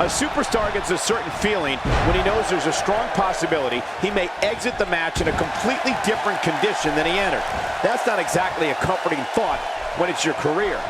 A superstar gets a certain feeling when he knows there's a strong possibility he may exit the match in a completely different condition than he entered. That's not exactly a comforting thought when it's your career.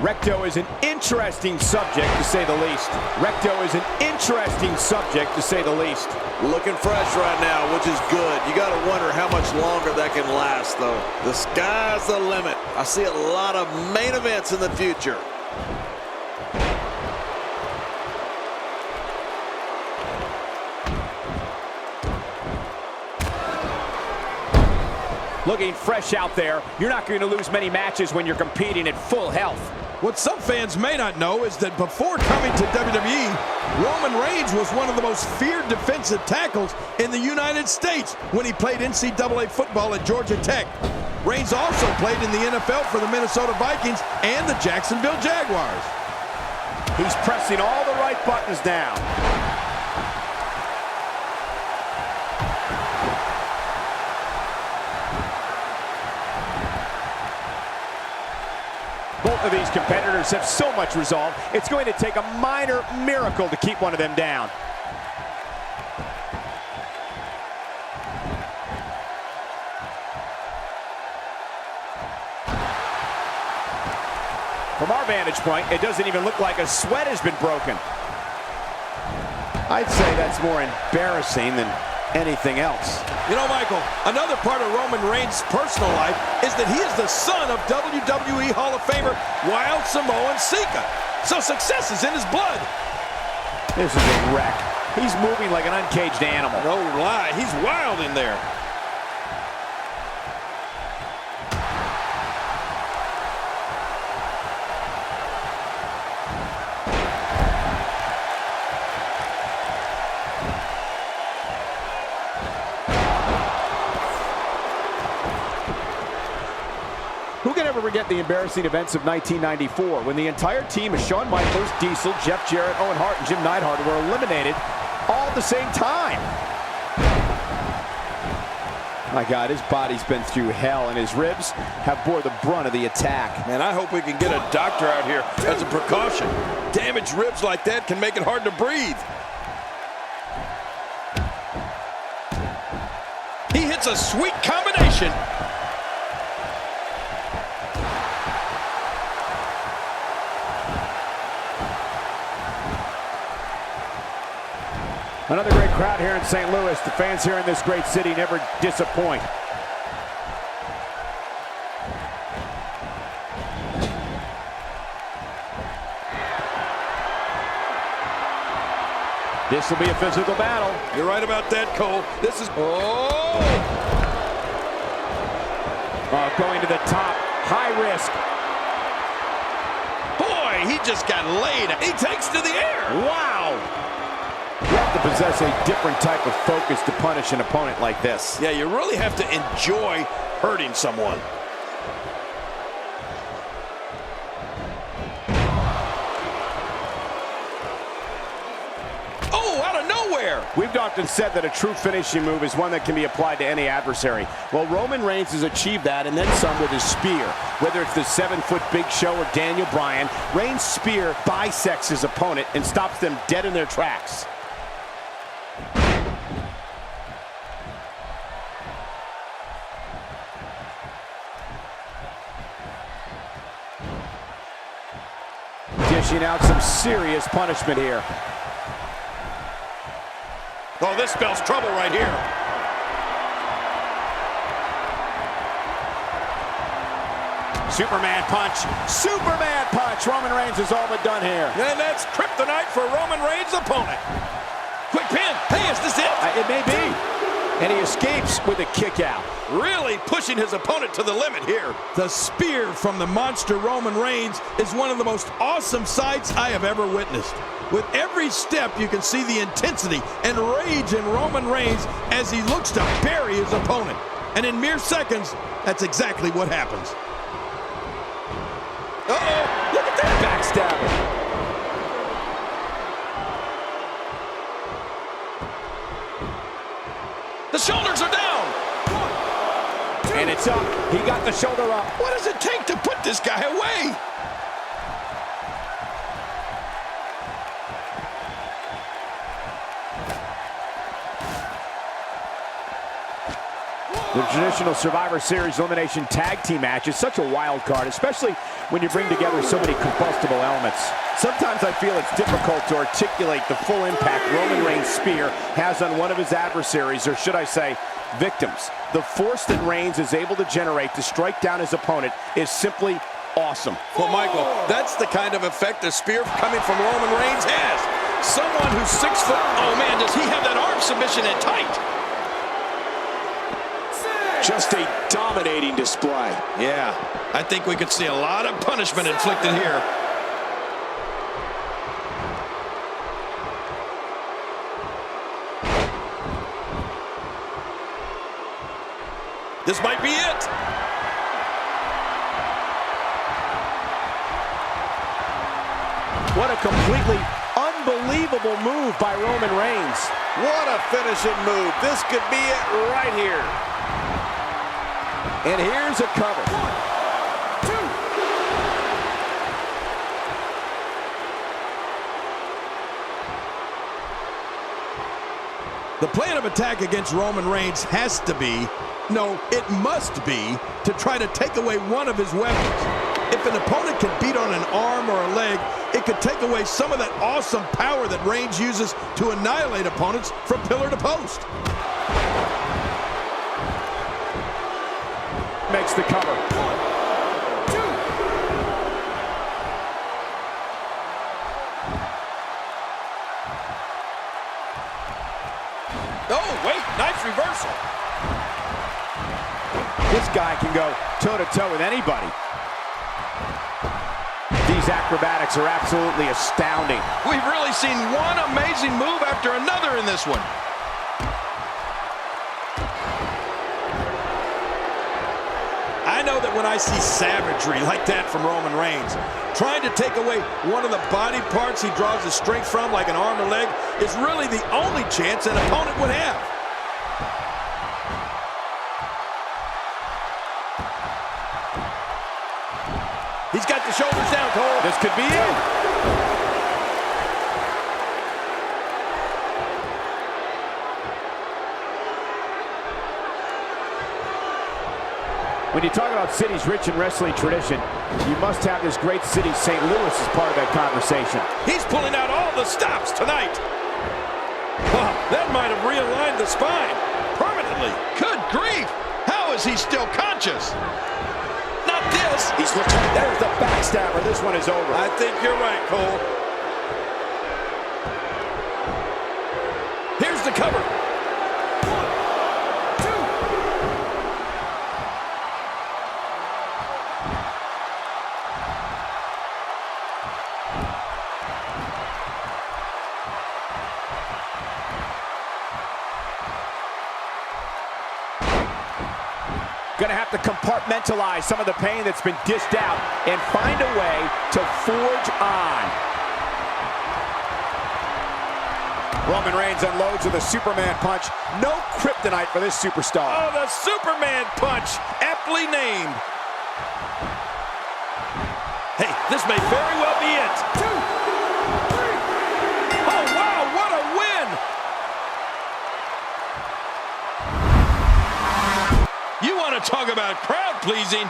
Recto is an interesting subject, to say the least. Recto is an interesting subject, to say the least. Looking fresh right now, which is good. You got to wonder how much longer that can last, though. The sky's the limit. I see a lot of main events in the future. Looking fresh out there. You're not going to lose many matches when you're competing at full health. What some fans may not know is that before coming to WWE, Roman Reigns was one of the most feared defensive tackles in the United States when he played NCAA football at Georgia Tech. Reigns also played in the NFL for the Minnesota Vikings and the Jacksonville Jaguars. He's pressing all the right buttons now. Both of these competitors have so much resolve, it's going to take a minor miracle to keep one of them down. From our vantage point, it doesn't even look like a sweat has been broken. I'd say that's more embarrassing than anything else. You know, Michael, another part of Roman Reigns' personal life is that he is the son of WWE Hall of Famer Wild Samoan Sika. So success is in his blood. This is a wreck. He's moving like an uncaged animal. No lie, he's wild in there. Who can ever forget the embarrassing events of 1994 when the entire team of Shawn Michaels, Diesel, Jeff Jarrett, Owen Hart, and Jim Neidhart were eliminated all at the same time? My God, his body's been through hell, and his ribs have bore the brunt of the attack. Man, I hope we can get a doctor out here as a precaution. Damaged ribs like that can make it hard to breathe. He hits a sweet combination. Another great crowd here in St. Louis. The fans here in this great city never disappoint. This will be a physical battle. You're right about that, Cole. This is... Going to the top. High risk. Boy, he just got laid. He takes to the air. Wow. You have to possess a different type of focus to punish an opponent like this. Yeah, you really have to enjoy hurting someone. Oh, out of nowhere! We've often said that a true finishing move is one that can be applied to any adversary. Well, Roman Reigns has achieved that and then some with his spear. Whether it's the 7-foot Big Show or Daniel Bryan, Reigns' spear bisects his opponent and stops them dead in their tracks. Dishing out some serious punishment here. Oh, this spells trouble right here. Superman punch. Superman punch. Roman Reigns is all but done here. And that's kryptonite for Roman Reigns' opponent. Quick pin. Hey, is this it? It may be. And he escapes with a kick out. Really pushing his opponent to the limit here. The spear from the monster Roman Reigns is one of the most awesome sights I have ever witnessed. With every step, you can see the intensity and rage in Roman Reigns as he looks to bury his opponent. And in mere seconds, that's exactly what happens. Uh-oh, look at that backstabber. And it's up. He got the shoulder up. What does it take to put this guy away? The traditional Survivor Series Elimination Tag Team match is such a wild card, especially when you bring together so many combustible elements. Sometimes I feel it's difficult to articulate the full impact Roman Reigns' spear has on one of his adversaries, or should I say, victims. The force that Reigns is able to generate to strike down his opponent is simply awesome. Well, Michael, that's the kind of effect a spear coming from Roman Reigns has. Someone who's 6 foot. Oh, man, does he have that arm submission in tight? Just a dominating display. Yeah, I think we could see a lot of punishment inflicted here. This might be it. What a completely unbelievable move by Roman Reigns. What a finishing move. This could be it right here. And here's a cover. 1, 2. The plan of attack against Roman Reigns has to be, no, it must be, to try to take away one of his weapons. If an opponent can beat on an arm or a leg, it could take away some of that awesome power that Reigns uses to annihilate opponents from pillar to post. Makes the cover. 1, 2. Oh, wait, nice reversal. This guy can go toe-to-toe with anybody. These acrobatics are absolutely astounding. We've really seen one amazing move after another in this one. I know that when I see savagery like that from Roman Reigns, trying to take away one of the body parts he draws his strength from, like an arm or leg, is really the only chance an opponent would have. He's got the shoulders down, Cole. This could be it. When you talk about cities rich in wrestling tradition, you must have this great city, St. Louis, as part of that conversation. He's pulling out all the stops tonight. Wow, that might have realigned the spine permanently. Good grief. How is he still conscious? Not this. He's looking. There's the backstabber. This one is over. I think you're right, Cole. Here's the cover. 1, 2. Gonna have to compartmentalize some of the pain that's been dished out and find a way to forge on. Roman Reigns unloads with a Superman punch. No kryptonite for this superstar. Oh, the Superman punch, aptly named. Hey, this may very well be it. 2, 3. Oh, wow, what a win! You want to talk about crowd pleasing?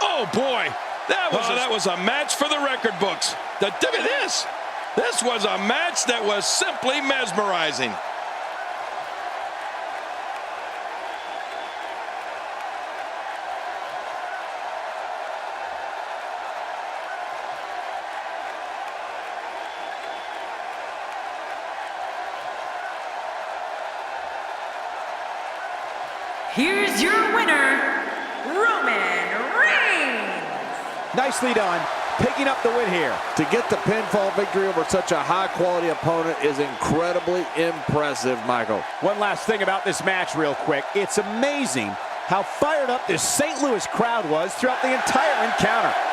Oh boy, that was a match for the record books. Look at this. This was a match that was simply mesmerizing. Here's your winner, Roman Reigns. Nicely done, picking up the win here. To get the pinfall victory over such a high-quality opponent is incredibly impressive, Michael. One last thing about this match real quick. It's amazing how fired up this St. Louis crowd was throughout the entire encounter.